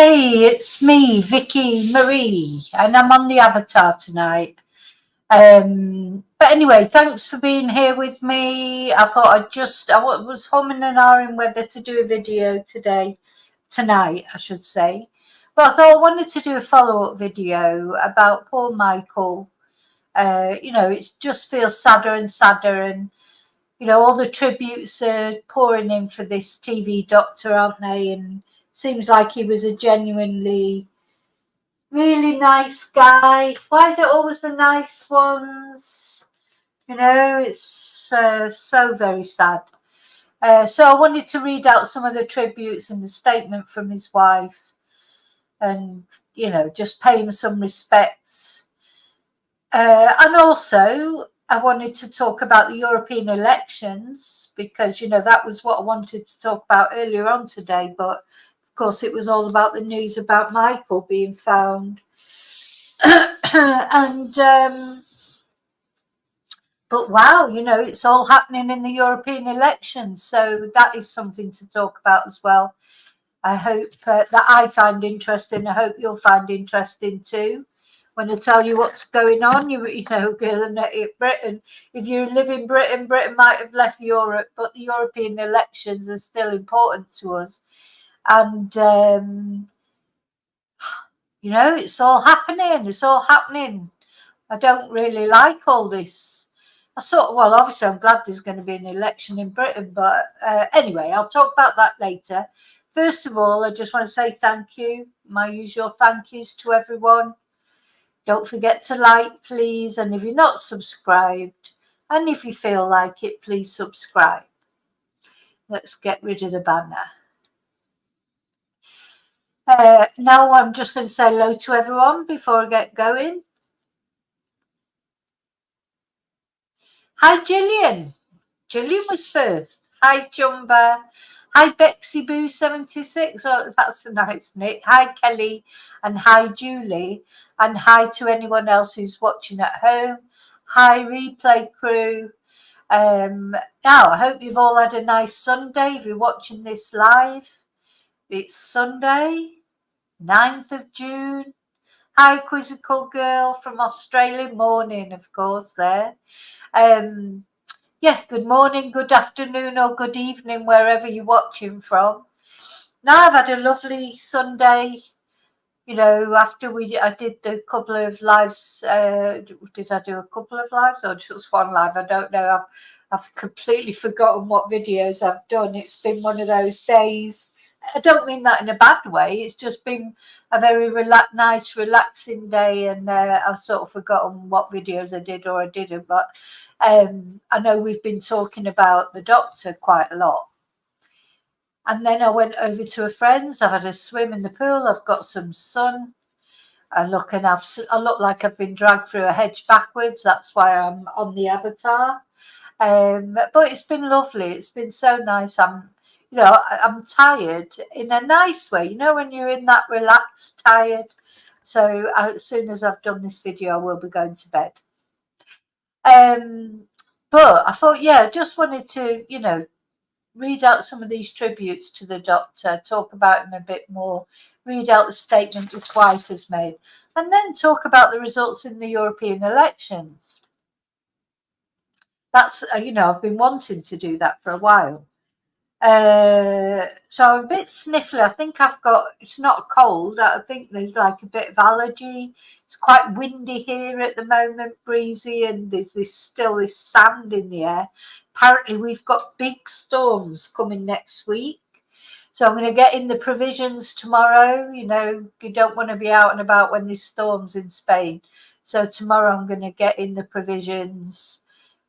Hey, it's me, Vicky Marie, and I'm on the avatar tonight. But anyway, thanks for being here with me. I thought I was humming and ahhing whether to do a video tonight, I should say. But I thought I wanted to do a follow-up video about poor Michael. It just feels sadder and sadder, and all the tributes are pouring in for this TV doctor, aren't they? And seems like he was a genuinely really nice guy. Why is it always the nice ones? It's so very sad. So I wanted to read out some of the tributes and the statement from his wife, and just pay him some respects. And also, I wanted to talk about the European elections because that was what I wanted to talk about earlier on today, but of course it was all about the news about Michael being found. And but wow, it's all happening in the European elections, so that is something to talk about as well. I hope that I find interesting. I hope you'll find interesting too. When I tell you what's going on, Britain. If you live in Britain, Britain might have left Europe, but the European elections are still important to us. And it's all happening. It's all happening. I don't really like all this. Obviously, I'm glad there's going to be an election in Britain, but anyway, I'll talk about that later. First of all, I just want to say thank you. My usual thank yous to everyone. Don't forget to like, please. And if you're not subscribed, and if you feel like it, please subscribe. Let's get rid of the banner. Now I'm just going to say hello to everyone before I get going. Hi, Gillian. Gillian was first. Hi, Jumba. Hi, Bexy Boo 76. Oh, that's a nice nick. Hi, Kelly. And hi, Julie. And hi to anyone else who's watching at home. Hi, replay crew. Now, I hope you've all had a nice Sunday. If you're watching this live, it's Sunday, 9th of June. Hi, Quizzical Girl from Australia. Morning, of course, there. Yeah, good morning, good afternoon, or good evening, wherever you're watching from. Now, I've had a lovely Sunday. After I did a couple of lives. Did I do a couple of lives or just one live? I don't know. I've completely forgotten what videos I've done. It's been one of those days. I don't mean that in a bad way. It's just been a very nice, relaxing day, and I've sort of forgotten what videos I did or I didn't. But I know we've been talking about the doctor quite a lot. And then I went over to a friend's. I've had a swim in the pool. I've got some sun. I look like I've been dragged through a hedge backwards. That's why I'm on the avatar. But it's been lovely. It's been so nice. I'm tired in a nice way. When you're in that relaxed, tired. So as soon as I've done this video, I will be going to bed. But I thought, I just wanted to, read out some of these tributes to the doctor, talk about him a bit more, read out the statement his wife has made, and then talk about the results in the European elections. That's, I've been wanting to do that for a while. So I'm a bit sniffly. I think it's not cold. I think there's like a bit of allergy. It's quite windy here at the moment, breezy, and there's still this sand in the air. Apparently we've got big storms coming next week. So I'm going to get in the provisions tomorrow. You don't want to be out and about when there's storms in Spain. So tomorrow I'm going to get in the provisions,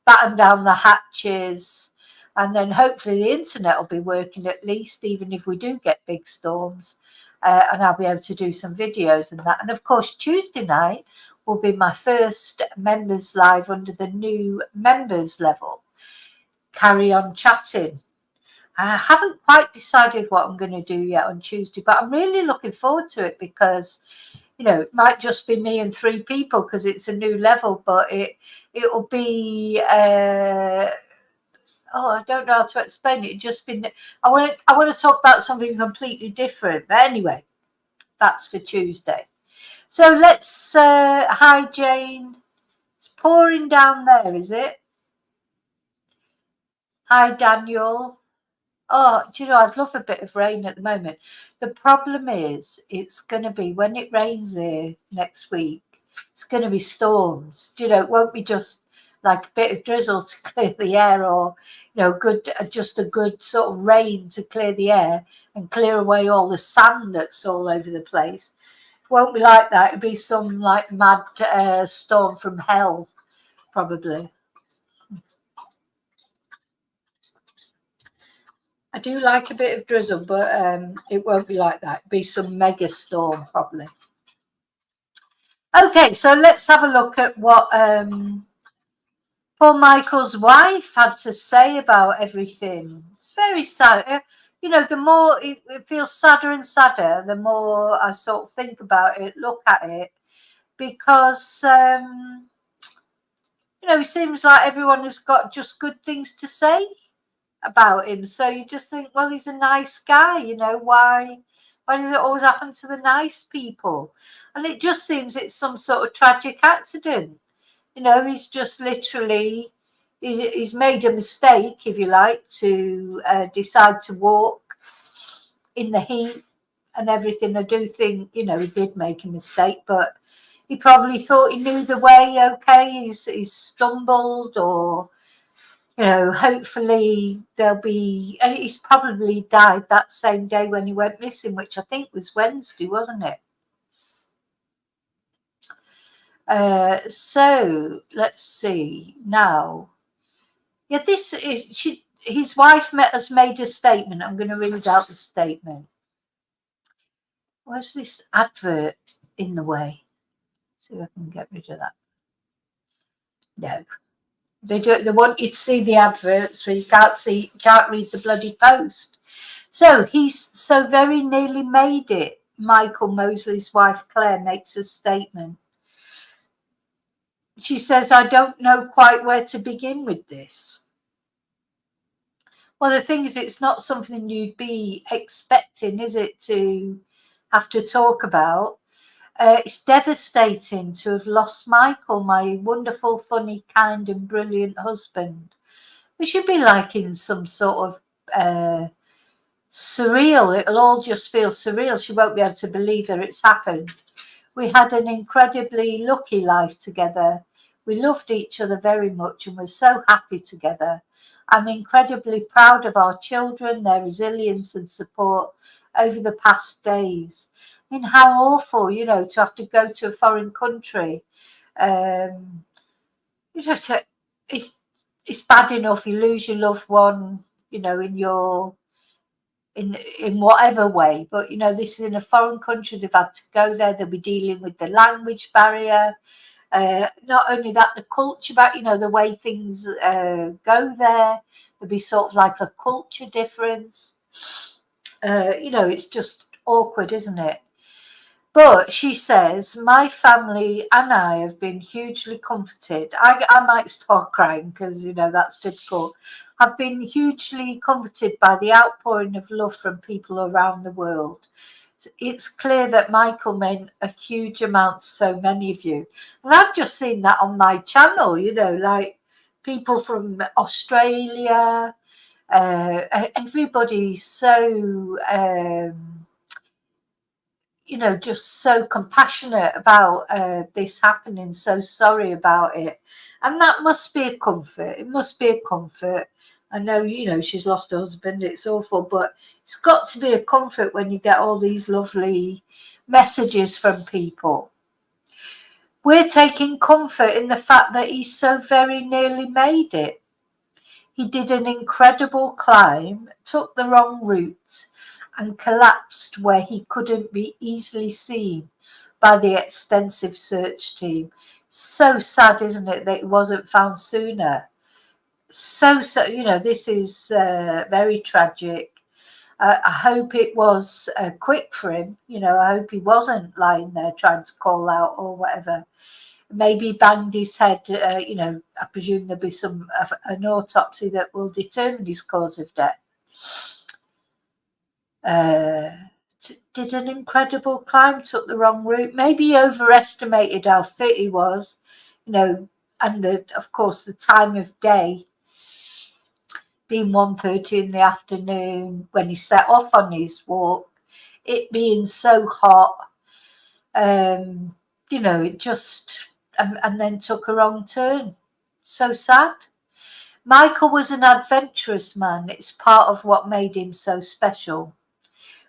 batten down the hatches, and then hopefully the internet will be working at least, even if we do get big storms, and I'll be able to do some videos and that. And of course, Tuesday night will be my first members live under the new members level. Carry on chatting. I haven't quite decided what I'm going to do yet on Tuesday, but I'm really looking forward to it because, it might just be me and 3 people because it's a new level, but it'll be... I don't know how to explain it. I want to talk about something completely different. But anyway, that's for Tuesday. So let's, hi Jane. It's pouring down there, is it? Hi Daniel. Oh, do you know, I'd love a bit of rain at the moment. The problem is, it's going to be, when it rains here next week, it's going to be storms. Do you know, it won't be just like a bit of drizzle to clear the air, or, you know, just a good sort of rain to clear the air and clear away all the sand that's all over the place. It won't be like that. It'll be some like mad storm from hell, probably. I do like a bit of drizzle, but it won't be like that. It'll be some mega storm, probably. Okay, so let's have a look at what Paul Michael's wife had to say about everything. It's very sad. You know, the more it feels sadder and sadder, the more I sort of think about it, look at it, because, you know, it seems like everyone has got just good things to say about him. So you just think, well, he's a nice guy, you know, why does it always happen to the nice people? And it just seems it's some sort of tragic accident. You know, he's just literally, he's made a mistake, if you like, to decide to walk in the heat and everything. I do think, you know, he did make a mistake, but he probably thought he knew the way. Okay, he's stumbled, or, you know, hopefully there'll be, and he's probably died that same day when he went missing, which I think was Wednesday, wasn't it? So let's see now. Yeah, this is, his wife has made a statement. I'm going to read out the statement. Where's this advert in the way? See if I can get rid of that. No. They want you to see the adverts, but you can't read the bloody post. So he's so very nearly made it. Michael Mosley's wife Claire makes a statement. She says, I don't know quite where to begin with this. Well, the thing is, it's not something you'd be expecting, is it, to have to talk about? It's devastating to have lost Michael, my wonderful, funny, kind and brilliant husband. We should be like in some sort of surreal. It'll all just feel surreal. She won't be able to believe that it's happened. We had an incredibly lucky life together. We loved each other very much and were so happy together. I'm incredibly proud of our children, their resilience and support over the past days. I mean, how awful, you know, to have to go to a foreign country. You know, it's bad enough you lose your loved one, you know, in whatever way, but, you know, this is in a foreign country. They've had to go there. They'll be dealing with the language barrier. Not only that, the culture, but, you know, the way things go there. There'll be sort of like a culture difference. You know, it's just awkward, isn't it? But she says, my family and I have been hugely comforted. I might start crying because, you know, that's difficult. I've been hugely comforted by the outpouring of love from people around the world. It's clear that Michael meant a huge amount to so many of you. And I've just seen that on my channel, you know, like people from Australia, everybody's so... you know, just so compassionate about this happening, so sorry about it. And that must be a comfort. It must be a comfort. I know, you know, she's lost her husband. It's awful, but it's got to be a comfort when you get all these lovely messages from people. We're taking comfort in the fact that he so very nearly made it. He did an incredible climb, took the wrong route, and collapsed where he couldn't be easily seen by the extensive search team. So sad, isn't it, that it wasn't found sooner? So, you know, this is very tragic. I hope it was quick for him. You know, I hope he wasn't lying there trying to call out or whatever. Maybe banged his head. You know, I presume there'll be an autopsy that will determine his cause of death. did an incredible climb, took the wrong route. Maybe he overestimated how fit he was, and of course the time of day being 1:30 in the afternoon when he set off on his walk, it being so hot, it just, and then took a wrong turn. So sad. Michael was an adventurous man. It's part of what made him so special.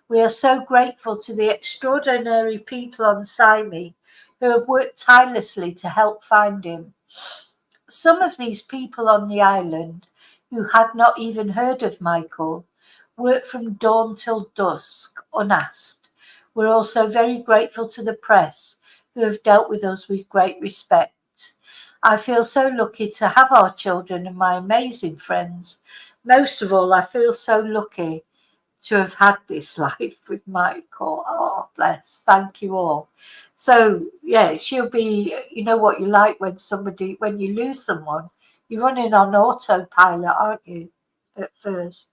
We are so grateful to the extraordinary people on Sime who have worked tirelessly to help find him. Some of these people on the island, who had not even heard of Michael, worked from dawn till dusk, unasked. We're also very grateful to the press, who have dealt with us with great respect. I feel so lucky to have our children and my amazing friends. Most of all, I feel so lucky to have had this life with Michael. Oh, bless. Thank you all. So, yeah, she'll be, you know what you like when you lose someone, you're running on autopilot, aren't you, at first?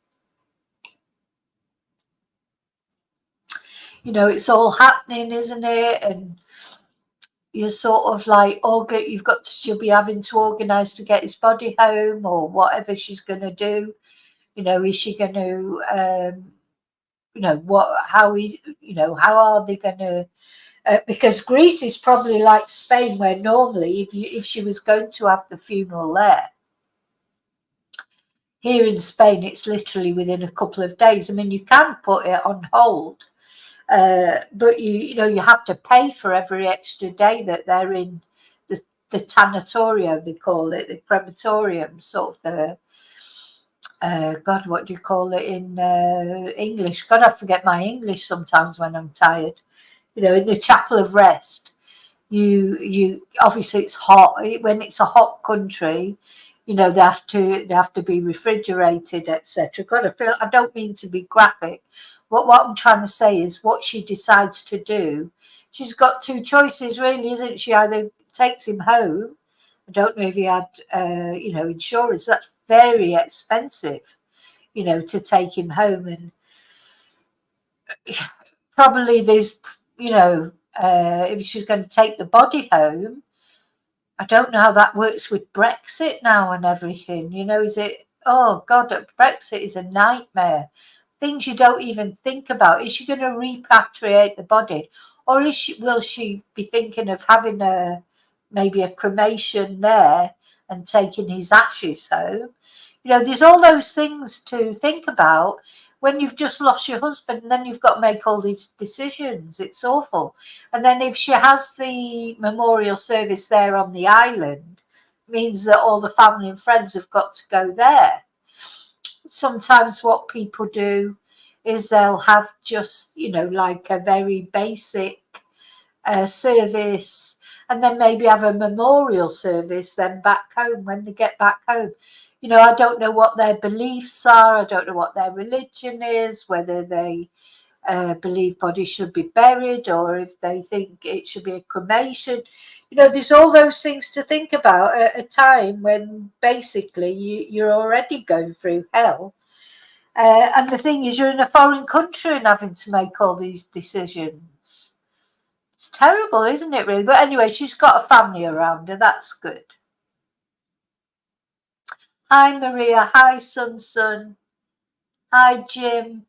It's all happening, isn't it? And you're sort of like, she'll be having to organise to get his body home or whatever she's going to do. Is she going to, how are they going to, because Greece is probably like Spain, where normally if she was going to have the funeral there, here in Spain, it's literally within a couple of days. I mean, you can put it on hold, but you have to pay for every extra day that they're in the tanatorio, they call it, the crematorium, sort of the God, what do you call it in English? God, I forget my English sometimes when I'm tired. In the chapel of rest. You obviously it's hot. When it's a hot country, they have to be refrigerated, etc. God, I don't mean to be graphic. What I'm trying to say is what she decides to do. She's got two choices, really, isn't she? Either takes him home. I don't know if he had, insurance. That's very expensive, to take him home, and probably there's, if she's going to take the body home, I don't know how that works with Brexit now and everything. Is it, oh God, Brexit is a nightmare. Things you don't even think about. Is she going to repatriate the body? Or will she be thinking of having maybe a cremation there and taking his ashes home? There's all those things to think about when you've just lost your husband, and then you've got to make all these decisions. It's awful. And then if she has the memorial service there on the island, means that all the family and friends have got to go there. Sometimes what people do is they'll have just, like a very basic service, and then maybe have a memorial service then back home when they get back home. I don't know what their beliefs are. I don't know what their religion is, whether they believe bodies should be buried or if they think it should be a cremation. There's all those things to think about at a time when basically you're already going through hell. And the thing is, you're in a foreign country and having to make all these decisions. It's terrible, isn't it, really? But anyway, she's got a family around her. That's good. Hi, Maria. Hi, Sun. Hi, Jim.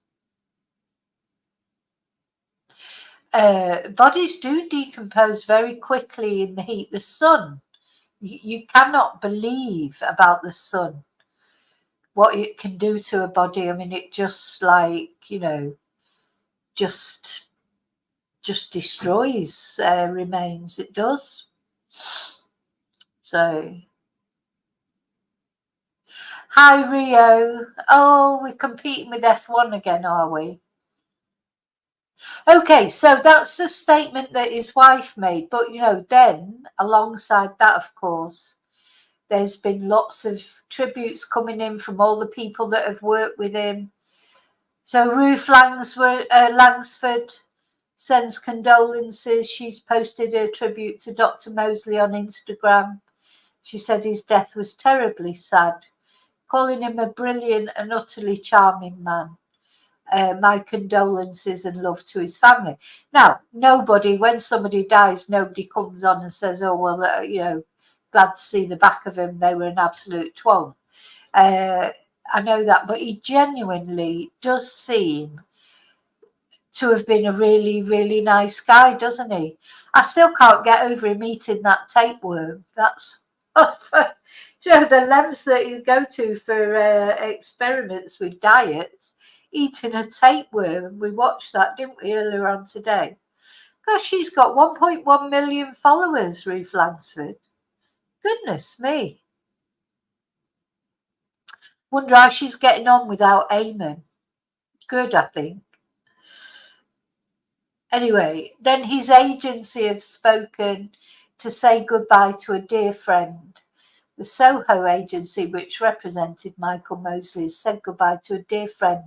Bodies do decompose very quickly in the heat. The sun, you cannot believe about the sun, what it can do to a body. I mean, it just like, just destroys remains. It does. So, hi, Rio. Oh, we're competing with F1 again, are we? Okay, so that's the statement that his wife made. But, then alongside that, of course, there's been lots of tributes coming in from all the people that have worked with him. So Ruth Langsford sends condolences. She's posted her tribute to Dr. Mosley on Instagram. She said his death was terribly sad, calling him a brilliant and utterly charming man. My condolences and love to his family. Now, when somebody dies, nobody comes on and says, oh, well, glad to see the back of him. They were an absolute twat. I know that, but he genuinely does seem to have been a really, really nice guy, doesn't he? I still can't get over him eating that tapeworm. That's the lengths that you go to for experiments with diets. Eating a tapeworm, we watched that, didn't we, earlier on today? Gosh, she's got 1.1 million followers, Ruth Lansford. Goodness me. Wonder how she's getting on without Eamon. Good, I think. Anyway, then his agency have spoken to say goodbye to a dear friend. The Soho agency, which represented Michael Mosley, said goodbye to a dear friend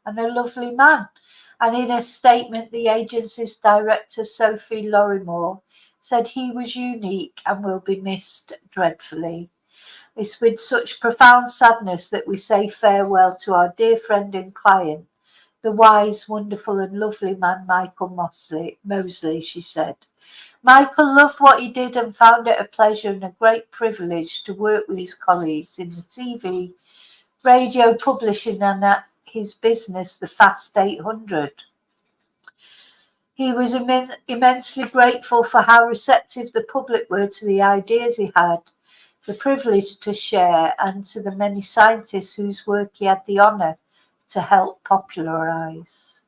and a lovely man. And in a statement, the agency's director, Sophie Lorrimore, said he was unique and will be missed dreadfully. It's with such profound sadness that we say farewell to our dear friend and client, the wise, wonderful and lovely man Michael Mosley, she said. Michael loved what he did and found it a pleasure and a great privilege to work with his colleagues in the TV, radio, publishing and at his business, the Fast 800. He was immensely grateful for how receptive the public were to the ideas he had, the privilege to share, and to the many scientists whose work he had the honour to help popularise.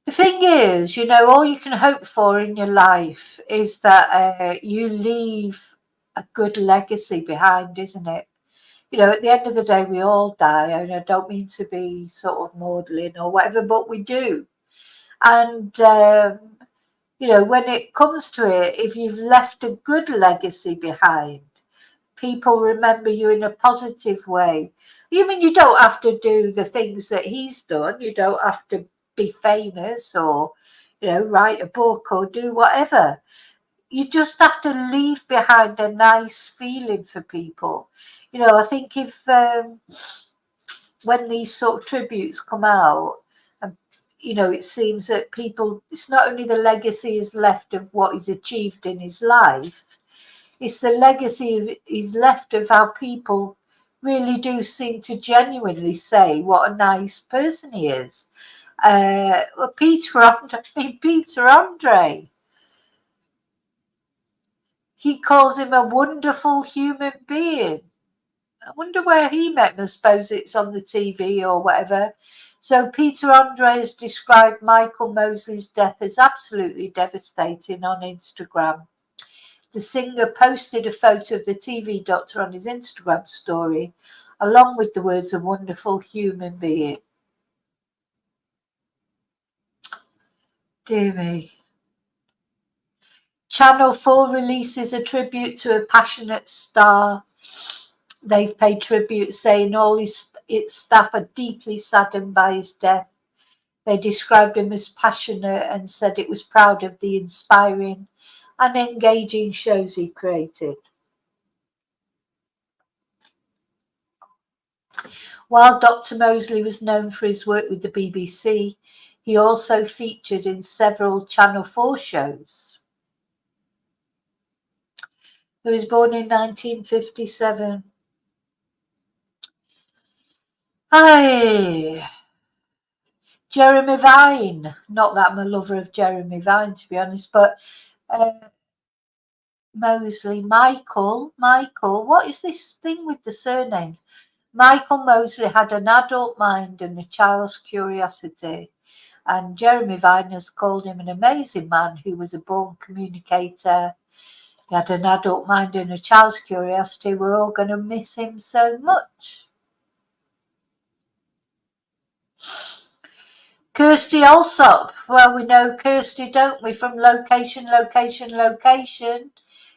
The thing is, all you can hope for in your life is that you leave a good legacy behind, isn't it? At the end of the day, we all die, and I don't mean to be sort of maudlin or whatever, but we do. And, when it comes to it, if you've left a good legacy behind, people remember you in a positive way. You mean you don't have to do the things that he's done. You don't have to be famous or, write a book or do whatever. You just have to leave behind a nice feeling for people. I think if when these sort of tributes come out, it seems that people, it's not only the legacy is left of what he's achieved in his life, it's the legacy he's left of how people really do seem to genuinely say what a nice person he is. Peter Andre, he calls him a wonderful human being. I wonder where he met him. I suppose it's on the TV or whatever. So Peter Andre has described Michael Mosley's death as absolutely devastating on Instagram. The singer posted a photo of the TV doctor on his Instagram story, along with the words, a wonderful human being. Dear me. Channel 4 releases a tribute to a passionate star. They've paid tribute, saying all its staff are deeply saddened by his death. They described him as passionate and said it was proud of the inspiring and engaging shows he created. While Dr. Mosley was known for his work with the BBC, he also featured in several Channel 4 shows. He was born in 1957. Jeremy Vine. Not that I'm a lover of Jeremy Vine, to be honest, but Mosley, Michael, what is this thing with the surnames? Michael Mosley had an adult mind and a child's curiosity, and Jeremy Vine has called him an amazing man who was a born communicator. He had an adult mind and a child's curiosity. We're all going to miss him so much. Kirsty Allsop. Well, we know Kirsty, don't we, from Location.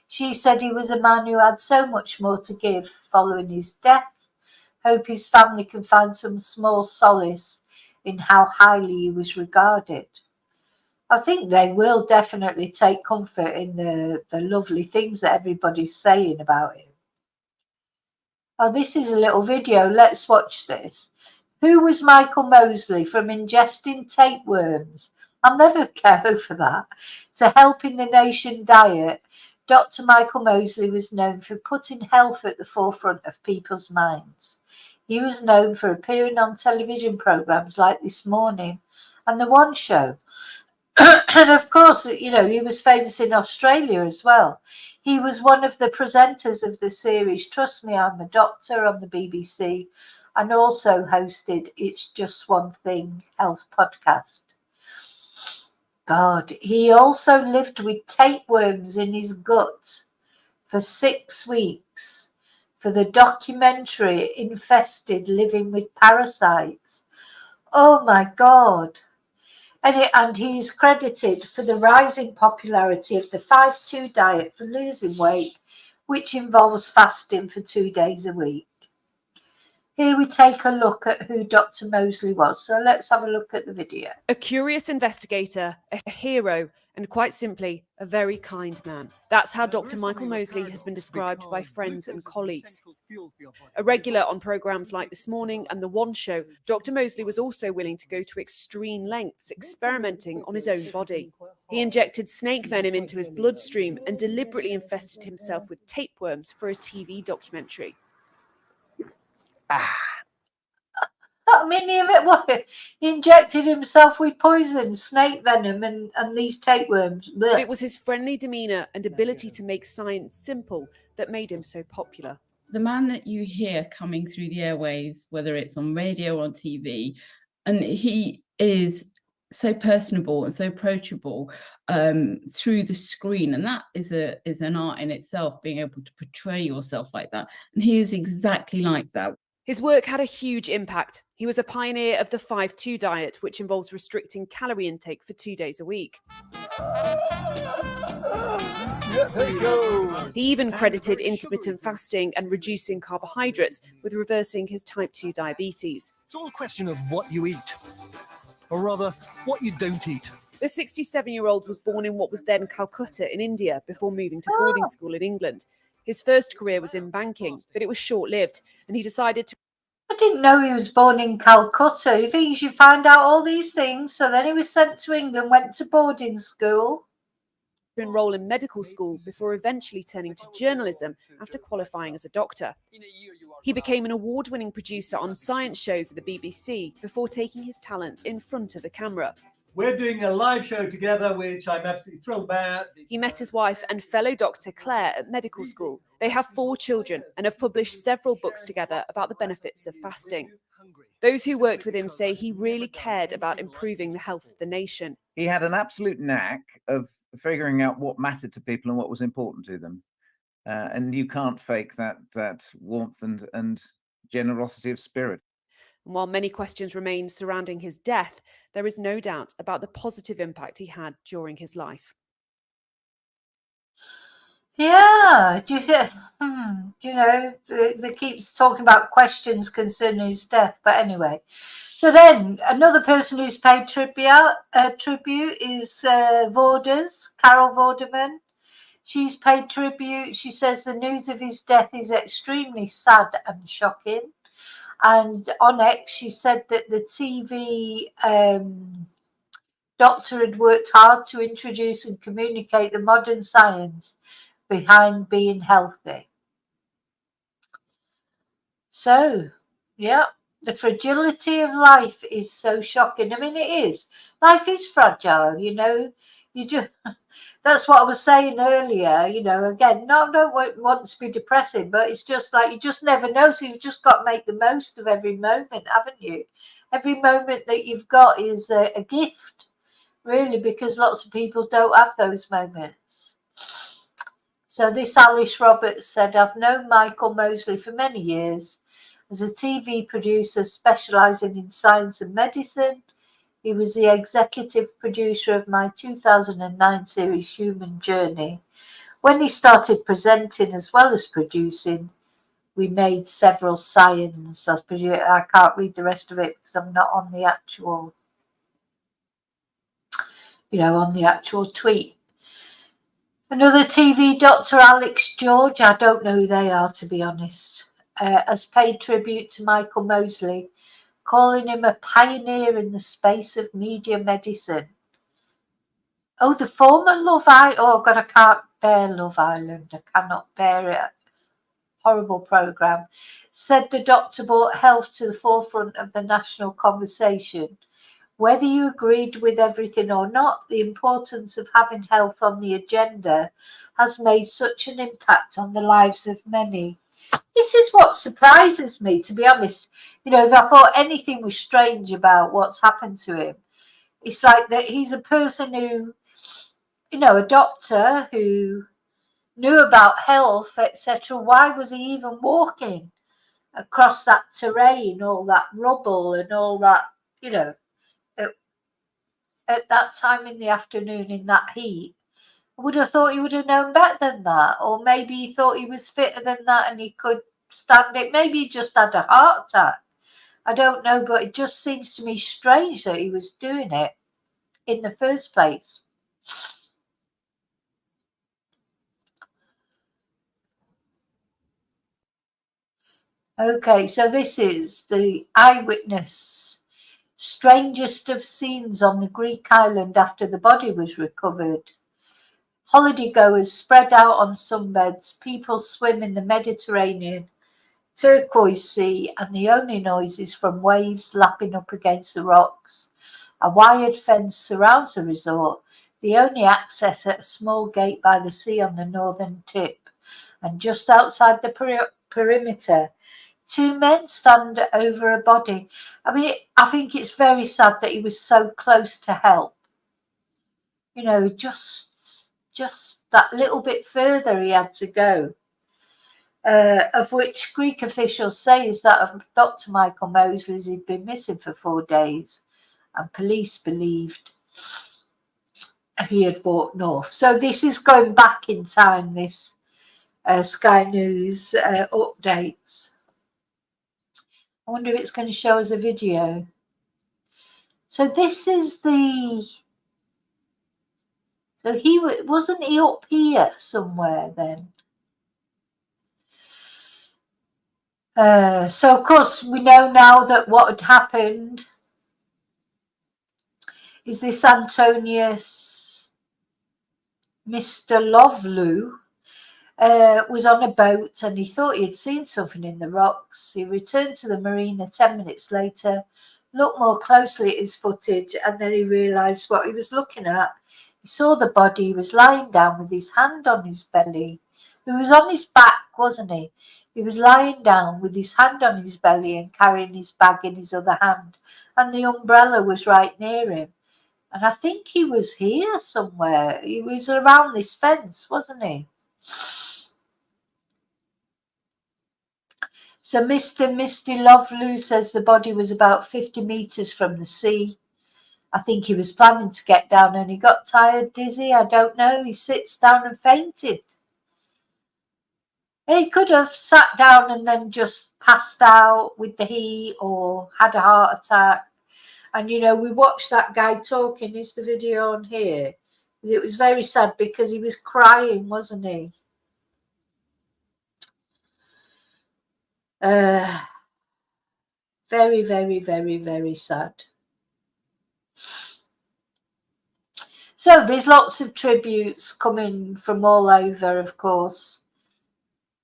She said he was a man who had so much more to give following his death. Hope his family can find some small solace in how highly he was regarded. I think they will definitely take comfort in the lovely things that everybody's saying about him. Oh, this is a little video. Let's watch this. Who was Michael Mosley from ingesting tapeworms? I'll never go for that. To helping the nation diet, Dr. Michael Mosley was known for putting health at the forefront of people's minds. He was known for appearing on television programs like This Morning and The One Show. And of course, he was famous in Australia as well. He was one of the presenters of the series Trust Me, I'm a Doctor on the BBC, and also hosted It's Just One Thing health podcast. God, he also lived with tapeworms in his gut for 6 weeks for the documentary Infested Living with Parasites. Oh my God. And he's credited for the rising popularity of the 5-2 diet for losing weight, which involves fasting for 2 days a week. Here we take a look at who Dr. Mosley was. So let's have a look at the video. A curious investigator, a hero, and quite simply, a very kind man. That's how Dr. Michael Mosley has been described by friends and colleagues. A regular on programmes like This Morning and The One Show, Dr. Mosley was also willing to go to extreme lengths, experimenting on his own body. He injected snake venom into his bloodstream and deliberately infested himself with tapeworms for a TV documentary. I mean, he injected himself with poison, snake venom, and these tapeworms. But it was his friendly demeanour and ability to make science simple that made him so popular. The man that you hear coming through the airwaves, whether it's on radio or on TV, and he is so personable and so approachable through the screen, and that is an art in itself, being able to portray yourself like that. And he is exactly like that. His work had a huge impact. He was a pioneer of the 5-2 diet, which involves restricting calorie intake for 2 days a week. He even credited intermittent fasting and reducing carbohydrates with reversing his type 2 diabetes. It's all a question of what you eat, or rather, what you don't eat. The 67-year-old was born in what was then Calcutta in India before moving to boarding school in England. His first career was in banking, but it was short-lived, and he decided to... I didn't know he was born in Calcutta. You think you should find out all these things? So then he was sent to England, went to boarding school. Enroll in medical school before eventually turning to journalism after qualifying as a doctor. He became an award-winning producer on science shows at the BBC before taking his talents in front of the camera. We're doing a live show together, which I'm absolutely thrilled about. He met his wife and fellow doctor Claire at medical school. They have 4 children and have published several books together about the benefits of fasting. Those who worked with him say he really cared about improving the health of the nation. He had an absolute knack of figuring out what mattered to people and what was important to them. And you can't fake that warmth and generosity of spirit. And while many questions remain surrounding his death, there is no doubt about the positive impact he had during his life. Yeah, they keeps talking about questions concerning his death. But anyway, so then another person who's paid tribute is Vorders, Carol Vorderman. She's paid tribute. She says the news of his death is extremely sad and shocking. And on X, she said that the TV doctor had worked hard to introduce and communicate the modern science behind being healthy. So, yeah, the fragility of life is so shocking. I mean, it is. Life is fragile, that's what I was saying earlier, again, I don't want to be depressing, but it's just like you just never know. So you've just got to make the most of every moment, haven't you? Every moment that you've got is a gift, really, because lots of people don't have those moments. So this Alice Roberts said, I've known Michael Mosley for many years as a TV producer specialising in science and medicine. He was the executive producer of my 2009 series Human Journey. When he started presenting as well as producing, we made several science. I can't read the rest of it because I'm not on the actual, tweet. Another TV doctor, Alex George. I don't know who they are, to be honest. has paid tribute to Michael Mosley, calling him a pioneer in the space of media medicine. Oh, the former Love Island. Oh, God, I can't bear Love Island. I cannot bear it. Horrible programme. Said the doctor brought health to the forefront of the national conversation. Whether you agreed with everything or not, the importance of having health on the agenda has made such an impact on the lives of many. This is what surprises me, to be honest. You know, if I thought anything was strange about what's happened to him, it's like that he's a person who, you know, a doctor who knew about health, etc. Why was he even walking across that terrain, all that rubble and all that, you know, at that time in the afternoon in that heat? I would have thought he would have known better than that. Or maybe he thought he was fitter than that and he could stand it. Maybe he just had a heart attack. I don't know, but it just seems to me strange that he was doing it in the first place. Okay, so this is the eyewitness. Strangest of scenes on the Greek island after the body was recovered. Holidaygoers spread out on sunbeds. People swim in the Mediterranean, turquoise sea, and the only noise is from waves lapping up against the rocks. A wired fence surrounds the resort, the only access at a small gate by the sea on the northern tip. And just outside the perimeter, two men stand over a body. I mean, I think it's very sad that he was so close to help. You know, just that little bit further he had to go. Of which Greek officials say is that of Dr. Michael Mosley's he'd been missing for 4 days, and police believed he had walked north. So this is going back in time, this Sky News updates. I wonder if it's going to show us a video. So this is the... So wasn't he up here somewhere then? So of course we know now that what had happened is this Antonius Mr. Loveloo was on a boat and he thought he had seen something in the rocks. He returned to the marina 10 minutes later, looked more closely at his footage, and then he realised what he was looking at. He saw the body. He was lying down with his hand on his belly. He was on his back, wasn't he? He was lying down with his hand on his belly and carrying his bag in his other hand, and the umbrella was right near him. And I think he was here somewhere. He was around this fence, wasn't he? So Mr. Misty Loveloo says the body was about 50 metres from the sea. I think he was planning to get down and he got tired, dizzy, I don't know. He sits down and fainted. He could have sat down and then just passed out with the heat or had a heart attack. And, you know, we watched that guy talking. Is the video on here? It was very sad because he was crying, wasn't he? Very, very, very, very sad. So there's lots of tributes coming from all over, of course.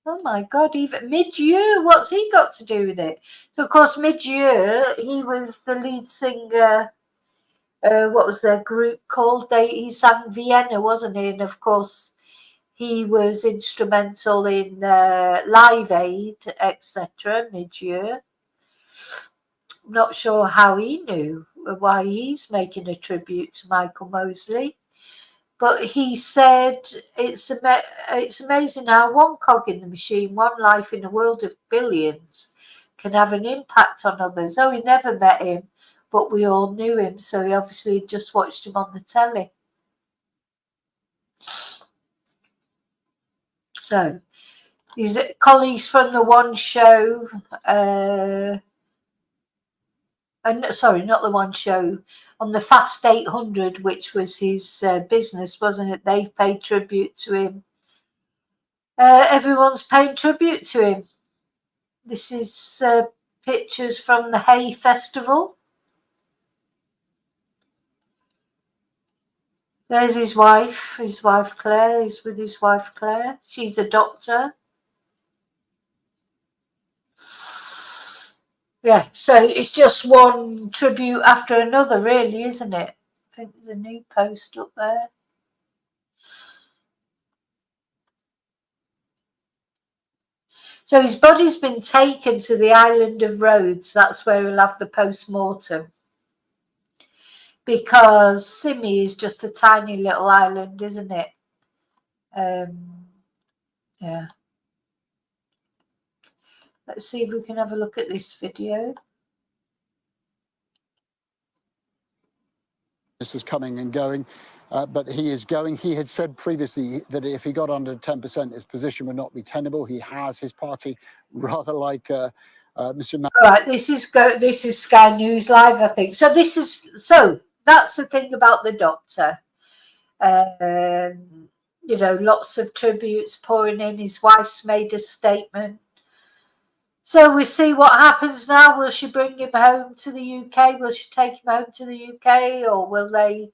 Oh my God, even Mid-Year, what's he got to do with it? So, of course, Mid-Year, he was the lead singer. What was their group called? He sang Vienna, wasn't he? And, of course, he was instrumental in Live Aid, etc., Mid-Year. I'm not sure how he knew why he's making a tribute to Michael Mosley. But he said it's amazing how one cog in the machine, one life in a world of billions, can have an impact on others. Oh, he never met him, but we all knew him, so he obviously just watched him on the telly. So his colleagues from the One Show, sorry, not the One Show, on the Fast 800, which was his business, wasn't it? They've paid tribute to him. Everyone's paying tribute to him. This is pictures from the Hay Festival. There's his wife Claire. He's with his wife Claire. She's a doctor. Yeah, so it's just one tribute after another, really, isn't it? I think there's a new post up there. So his body's been taken to the island of Rhodes. That's where he'll have the post-mortem. Because Simi is just a tiny little island, isn't it? Yeah. Let's see if we can have a look at this video. This is coming and going, but he is going. He had said previously that if he got under 10%, his position would not be tenable. He has his party, rather like Mr. All right, this is Sky News Live, I think. So that's the thing about the doctor. You know, lots of tributes pouring in. His wife's made a statement. So we see what happens now. Will she bring him home to the UK? Will she take him home to the UK, or will they,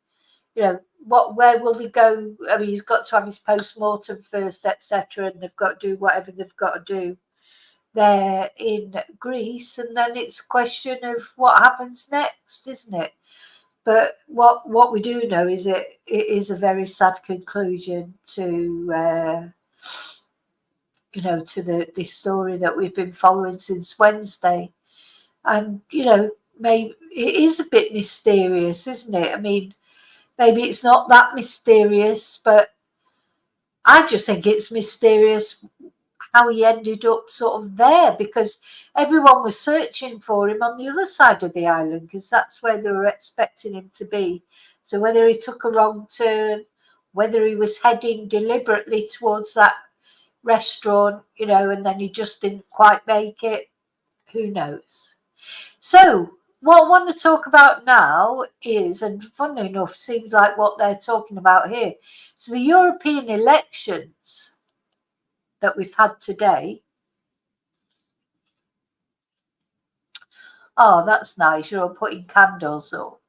you know, where will they go? I mean, he's got to have his post-mortem first, etc., and they've got to do whatever they've got to do there in Greece, and then it's a question of what happens next, isn't it? But what we do know is it is a very sad conclusion to you know, to this story that we've been following since Wednesday. And, you know, maybe it is a bit mysterious, isn't it? I mean, maybe it's not that mysterious, but I just think it's mysterious how he ended up sort of there, because everyone was searching for him on the other side of the island, because that's where they were expecting him to be. So whether he took a wrong turn, whether he was heading deliberately towards that restaurant, you know, and then he just didn't quite make it, who knows. So what I want to talk about now is, and funnily enough, seems like what they're talking about here, so the European elections that we've had today. Oh, that's nice. You're all putting candles up.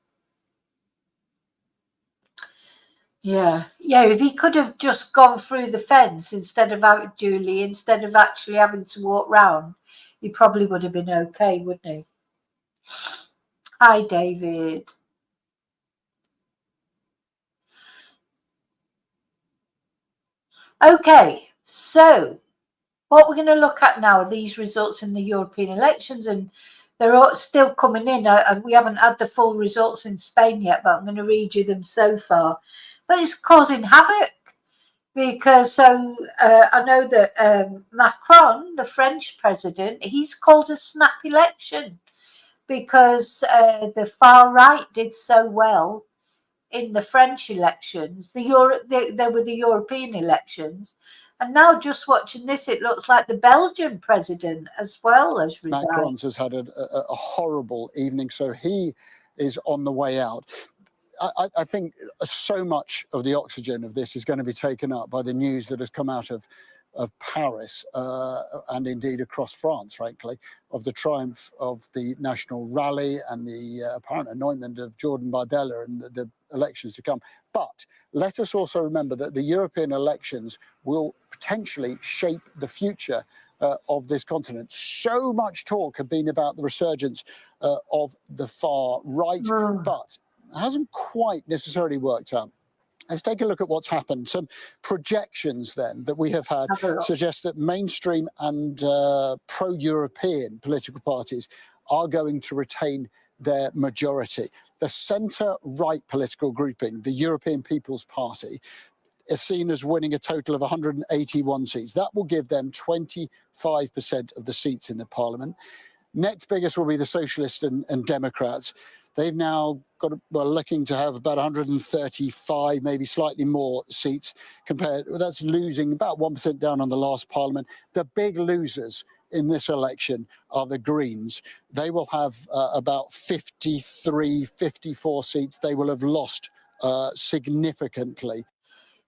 Yeah. If he could have just gone through the fence instead of actually having to walk round, he probably would have been okay, wouldn't he? Hi, David. Okay, so what we're going to look at now are these results in the European elections, and they're all still coming in. We haven't had the full results in Spain yet, but I'm going to read you them so far. But it's causing havoc, because I know that Macron, the French president, he's called a snap election because the far right did so well in the French elections. They were the European elections. And now just watching this, it looks like the Belgian president as well has resigned. Macron's has had a horrible evening, so he is on the way out. I think so much of the oxygen of this is going to be taken up by the news that has come out of Paris and indeed across France, frankly, of the triumph of the National Rally and the apparent anointment of Jordan Bardella and the elections to come. But let us also remember that the European elections will potentially shape the future of this continent. So much talk had been about the resurgence of the far right, but it hasn't quite necessarily worked out. Let's take a look at what's happened. Some projections then that we have had suggest that mainstream and pro-European political parties are going to retain their majority. The centre-right political grouping, the European People's Party, is seen as winning a total of 181 seats. That will give them 25% of the seats in the parliament. Next biggest will be the Socialists and Democrats. They've now got, looking to have about 135, maybe slightly more seats compared. That's losing about 1% down on the last parliament. The big losers in this election are the Greens. They will have about 53, 54 seats. They will have lost significantly.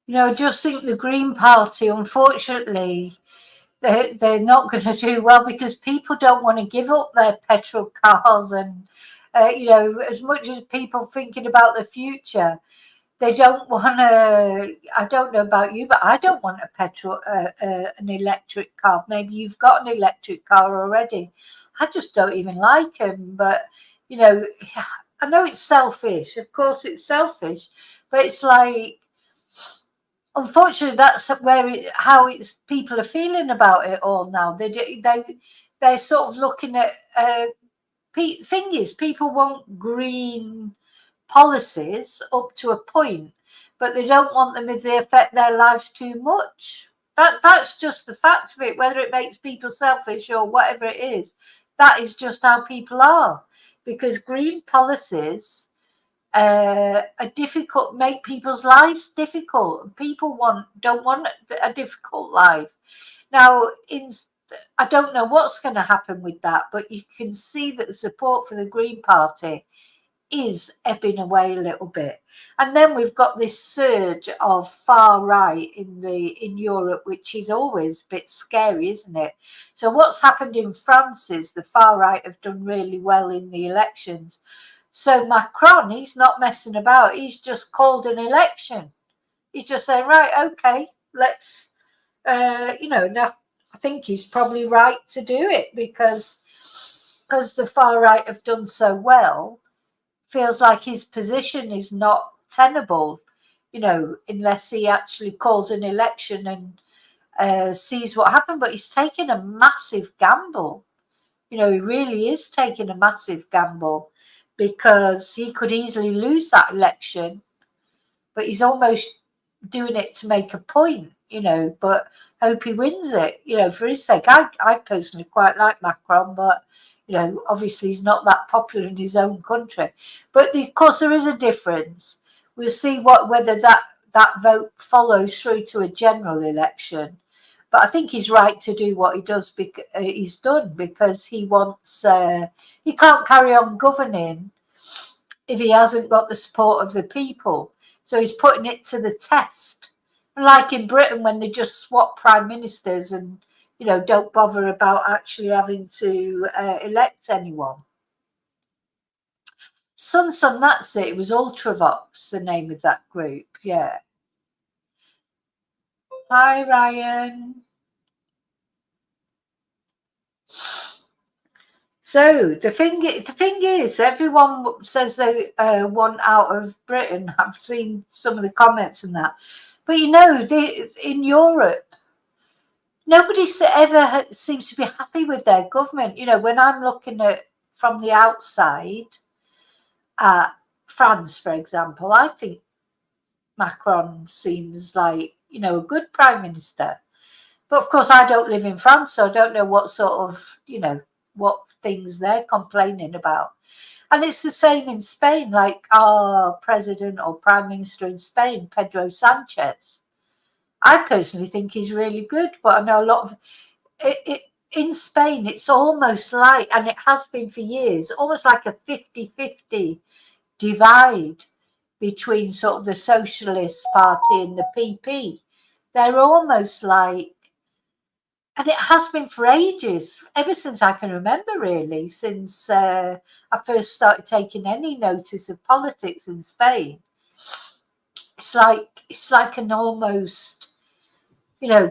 You know, I just think the Green Party, unfortunately, they're not going to do well because people don't want to give up their petrol cars, and as much as people thinking about the future, they don't want to. I don't know about you, but I don't want an electric car. Maybe you've got an electric car already. I just don't even like them. But I know it's selfish. Of course, it's selfish, but it's like, unfortunately, that's how people are feeling about it all now. They're sort of looking at. Thing is, people want green policies up to a point, but they don't want them if they affect their lives too much. That's just the fact of it. Whether it makes people selfish or whatever it is, that is just how people are. Because green policies are difficult, make people's lives difficult. People don't want a difficult life. Now, I don't know what's going to happen with that, but you can see that the support for the Green Party is ebbing away a little bit. And then we've got this surge of far right in Europe, which is always a bit scary, isn't it? So what's happened in France is the far right have done really well in the elections. So Macron, he's not messing about. He's just called an election. He's just saying, right, okay, let's, now I think he's probably right to do it because the far right have done so well. Feels like his position is not tenable, unless he actually calls an election and sees what happened. But he's taken a massive gamble. He really is taking a massive gamble because he could easily lose that election, but he's almost doing it to make a point, but hope he wins it, for his sake. I personally quite like Macron, but obviously he's not that popular in his own country. But of course there is a difference. We'll see whether that vote follows through to a general election. But I think he's right to do what he does. He's done because he wants. He can't carry on governing if he hasn't got the support of the people. So he's putting it to the test. Like in Britain, when they just swap prime ministers and don't bother about actually having to elect anyone. Sun, that's it. It was Ultravox, the name of that group. Yeah. Hi, Ryan. So the thing is, everyone says they want out of Britain. I've seen some of the comments and that, but in Europe, nobody ever seems to be happy with their government. When I'm looking at from the outside at France, for example, I think Macron seems like a good prime minister. But of course, I don't live in France, so I don't know what sort of what things they're complaining about. And it's the same in Spain, like our president or prime minister in Spain, Pedro Sanchez. I personally think he's really good, but I know a lot of it in Spain, it's almost like, and it has been for years, almost like a 50-50 divide between sort of the Socialist Party and the PP. They're almost like, and it has been for ages, ever since I can remember, really, since I first started taking any notice of politics in Spain. It's like an almost,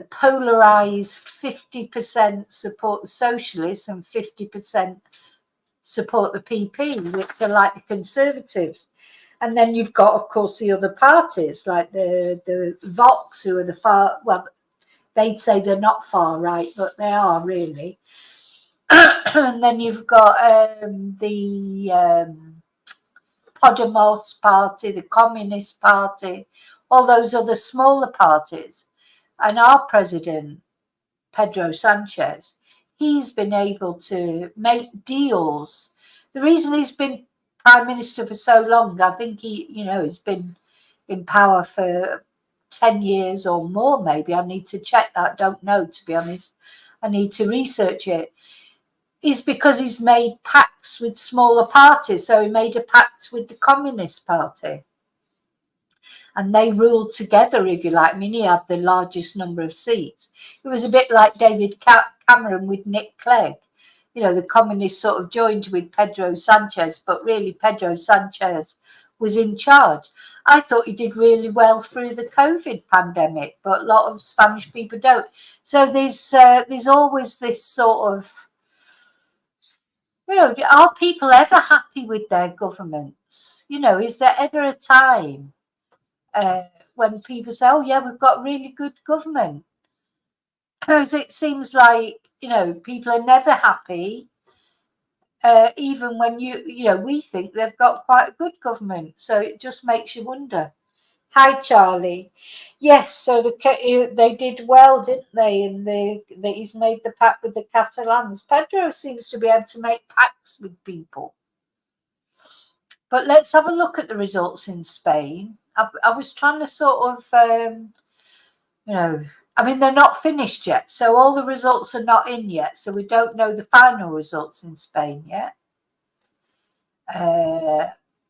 polarized 50% support the socialists and 50% support the PP, which are like the Conservatives. And then you've got, of course, the other parties, like the Vox, who are the far, well, they'd say they're not far right, but they are really. And then you've got the Podemos party, the Communist Party, all those other smaller parties. And our president, Pedro Sanchez, he's been able to make deals. The reason he's been prime minister for so long, I think he's been in power for 10 years or more, maybe. I need to check that. Don't know, to be honest. I need to research it. Is because he's made pacts with smaller parties. So he made a pact with the Communist Party. and they ruled together, if you like. I mean, he had the largest number of seats. It was a bit like David Cameron with Nick Clegg. You know, the communists sort of joined with Pedro Sanchez, but really Pedro Sanchez was in charge. I thought he did really well through the COVID pandemic, but a lot of Spanish people don't. So there's always this sort of, you know, are people ever happy with their governments? You know, is there ever a time when people say, oh yeah, we've got really good government? Because it seems like, you know, people are never happy. Even when you know, we think they've got quite a good government. So it just makes you wonder. Hi, Charlie. Yes, so they did well, didn't they? And he's made the pact with the Catalans. Pedro seems to be able to make pacts with people. But let's have a look at the results in Spain. I was trying to sort of, you know, I mean, they're not finished yet. So all the results are not in yet. So we don't know the final results in Spain yet.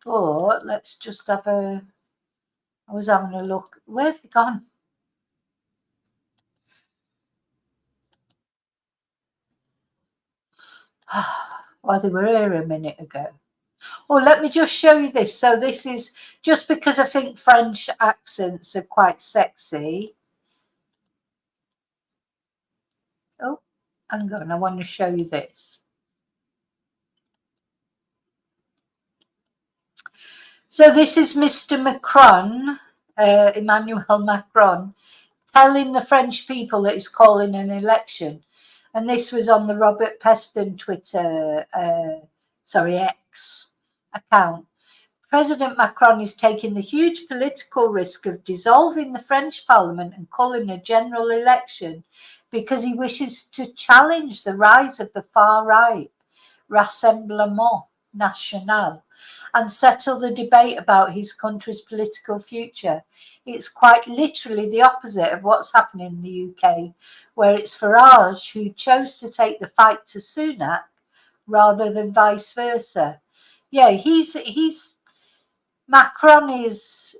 But let's just have a, I was having a look. Where have they gone? Well, they were here a minute ago. Oh, let me just show you this. So this is just because I think French accents are quite sexy. Oh, hang on. I want to show you this. So this is Mr. Macron, Emmanuel Macron, telling the French people that he's calling an election. And this was on the Robert Peston Twitter, X account. President Macron is taking the huge political risk of dissolving the French Parliament and calling a general election because he wishes to challenge the rise of the far right, Rassemblement National, and settle the debate about his country's political future. It's quite literally the opposite of what's happening in the UK, where it's Farage who chose to take the fight to Sunak rather than vice versa. Yeah, Macron is,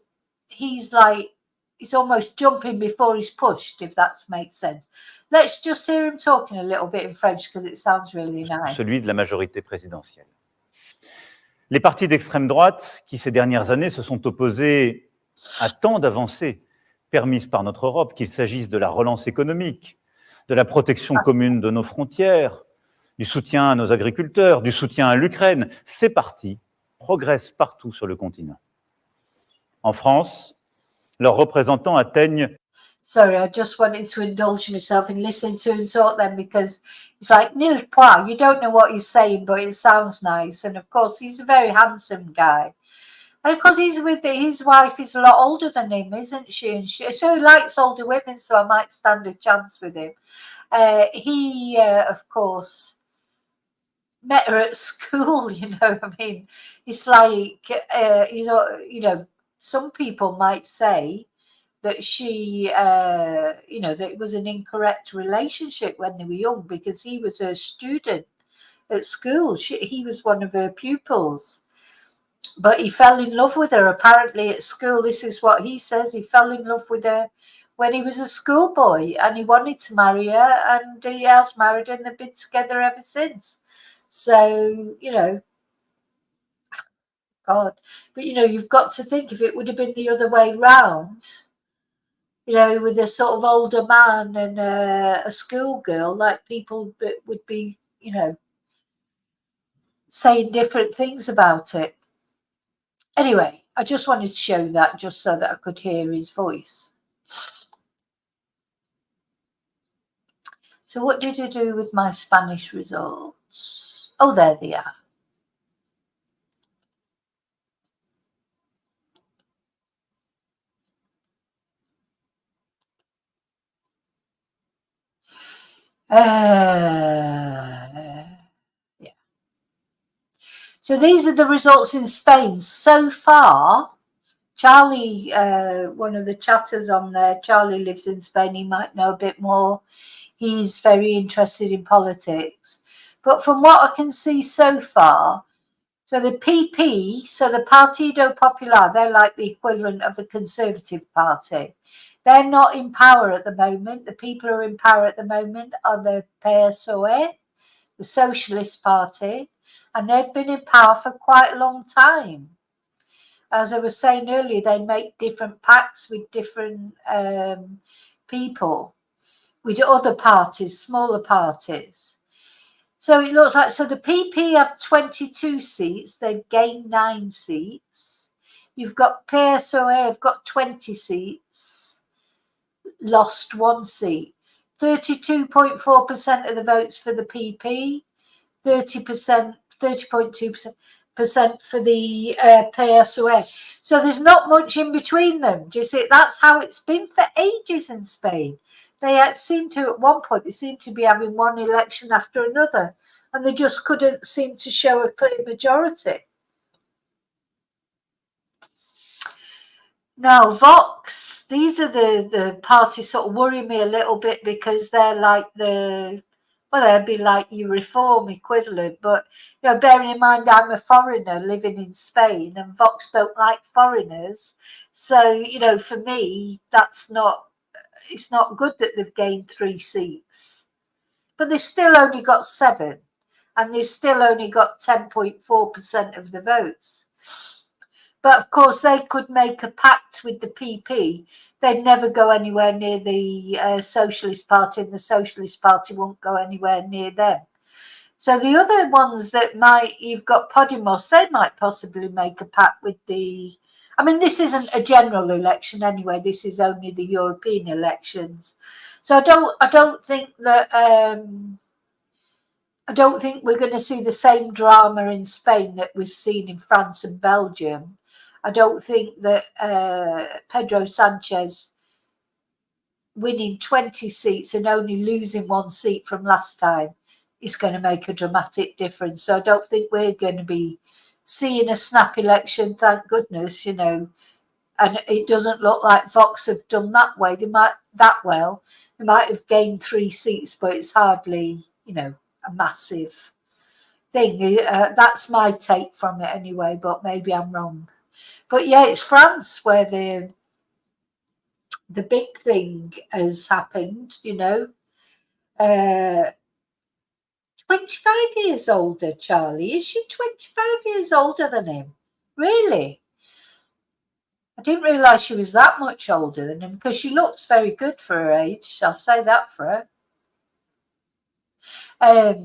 he's almost jumping before he's pushed, if that makes sense. Let's just hear him talking a little bit in French because it sounds really nice. Celui de la majorité présidentielle. Les partis d'extrême droite, qui ces dernières années se sont opposés à tant d'avancées permises par notre Europe, qu'il s'agisse de la relance économique, de la protection commune de nos frontières, du soutien à nos agriculteurs, du soutien à l'Ukraine, ces partis progressent partout sur le continent. En France, leurs représentants atteignent... Sorry, I just wanted to indulge myself in listening to him talk then, because it's like nil point. You don't know what he's saying, but it sounds nice. And of course, he's a very handsome guy. And of course, he's with his wife is a lot older than him, isn't she? So he likes older women, so I might stand a chance with him. He, of course, met her at school, you know. I mean, it's like, he's, you know, some people might say that she, you know, that it was an incorrect relationship when they were young because he was a student at school. He was one of her pupils. But he fell in love with her apparently at school. This is what he says. He fell in love with her when he was a schoolboy and he wanted to marry her, and he has married her and they've been together ever since. So, you know, God. But, you know, you've got to think if it would have been the other way round, you know, with a sort of older man and a schoolgirl, like people would be, you know, saying different things about it. Anyway, I just wanted to show that just so that I could hear his voice. So what did I do with my Spanish results? Oh, there they are. Yeah. So these are the results in Spain so far. Charlie, one of the chatters on there, Charlie lives in Spain. He might know a bit more. He's very interested in politics. But from what I can see so far, So the PP, so the Partido Popular, they're like the equivalent of the Conservative Party. They're not in power at the moment. The people who are in power at the moment are the PSOE, the Socialist Party, and they've been in power for quite a long time. As I was saying earlier, they make different pacts with different people, with other parties, smaller parties. So it looks like, so the PP have 22 seats, they've gained 9 seats. You've got PSOE have got 20 seats, lost 1 seat. 32.4% of the votes for the PP, 30.2% for the PSOE. So there's not much in between them. Do you see? That's how it's been for ages in Spain. They seem to, at one point, they seem to be having one election after another, and they just couldn't seem to show a clear majority. Now, Vox, these are the parties sort of worry me a little bit because they're like the, well, they'd be like your Reform equivalent. But, you know, bearing in mind I'm a foreigner living in Spain and Vox don't like foreigners. So, you know, for me, that's not, it's not good that they've gained 3 seats. But they've still only got 7. And they've still only got 10.4% of the votes. But of course, they could make a pact with the PP. They'd never go anywhere near the Socialist Party, and the Socialist Party won't go anywhere near them. So the other ones that might, you've got Podemos, they might possibly make a pact with the, I mean, this isn't a general election anyway. This is only the European elections. So I don't think that, I don't think we're going to see the same drama in Spain that we've seen in France and Belgium. I don't think that Pedro Sanchez winning 20 seats and only losing 1 seat from last time is going to make a dramatic difference. So I don't think we're going to be seeing a snap election, thank goodness, you know. And it doesn't look like Vox have done that way. They might, that well. They might have gained 3 seats, but it's hardly, you know, a massive thing. That's my take from it anyway, but maybe I'm wrong. But yeah, it's France where the big thing has happened, you know. 25 years older, Charlie. Is she 25 years older than him? Really? I didn't realise she was that much older than him because she looks very good for her age. I'll say that for her.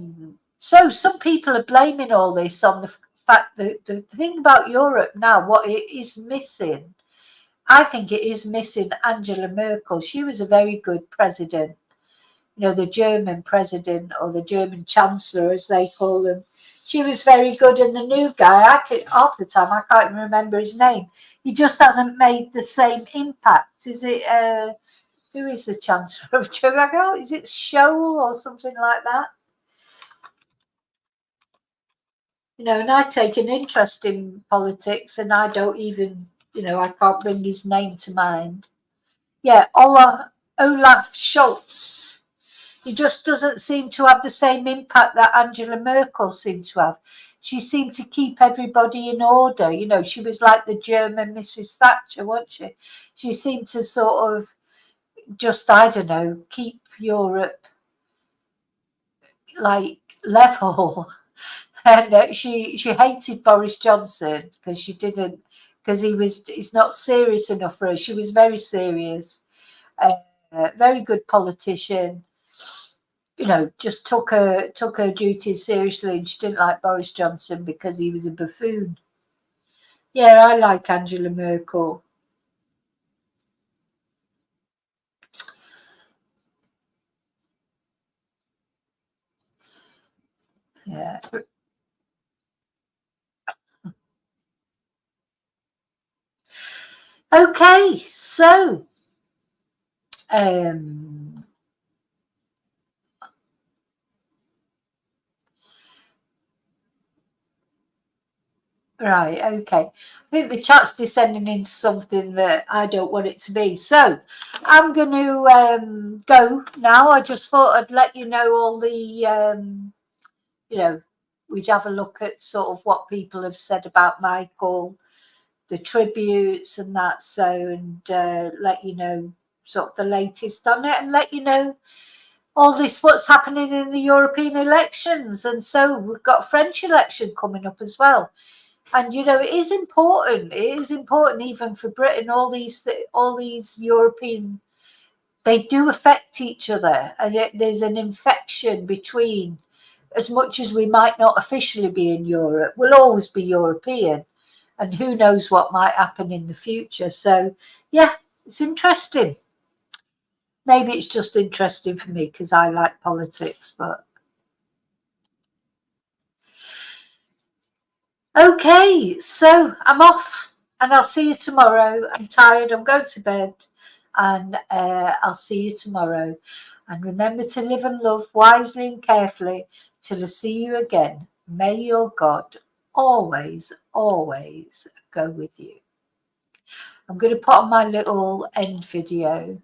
So some people are blaming all this on the fact that the thing about Europe now, what it is missing, I think it is missing Angela Merkel. She was a very good president. You know, the German president or the German chancellor, as they call them. She was very good. And the new guy, half the time, I can't even remember his name. He just hasn't made the same impact. Is it, who is the chancellor of Germany? Is it Scholl or something like that? You know, and I take an interest in politics and I don't even, you know, I can't bring his name to mind. Yeah, Olaf Scholz. He just doesn't seem to have the same impact that Angela Merkel seemed to have. She seemed to keep everybody in order. You know, she was like the German Mrs. Thatcher, wasn't she? She seemed to sort of just, I don't know, keep Europe like level. And she hated Boris Johnson because she didn't, because he's not serious enough for her. She was very serious, very good politician. You know, just took her duties seriously, and she didn't like Boris Johnson because he was a buffoon. Yeah, I like Angela Merkel. Yeah. Okay, so right, okay. I think the chat's descending into something that I don't want it to be. So I'm going to go now. I just thought I'd let you know all the, you know, we'd have a look at sort of what people have said about Michael, the tributes and that, so, and let you know sort of the latest on it, and let you know all this what's happening in the European elections. And so we've got a French election coming up as well, and you know, it is important even for Britain. All these European, they do affect each other, and there's an infection between, as much as we might not officially be in Europe, we'll always be European, and who knows what might happen in the future. So yeah, it's interesting. Maybe it's just interesting for me because I like politics, but okay, so I'm off, and I'll see you tomorrow. I'm tired, I'm going to bed, and I'll see you tomorrow. And remember to live and love wisely and carefully till I see you again. May your God always, always go with you. I'm going to put on my little end video.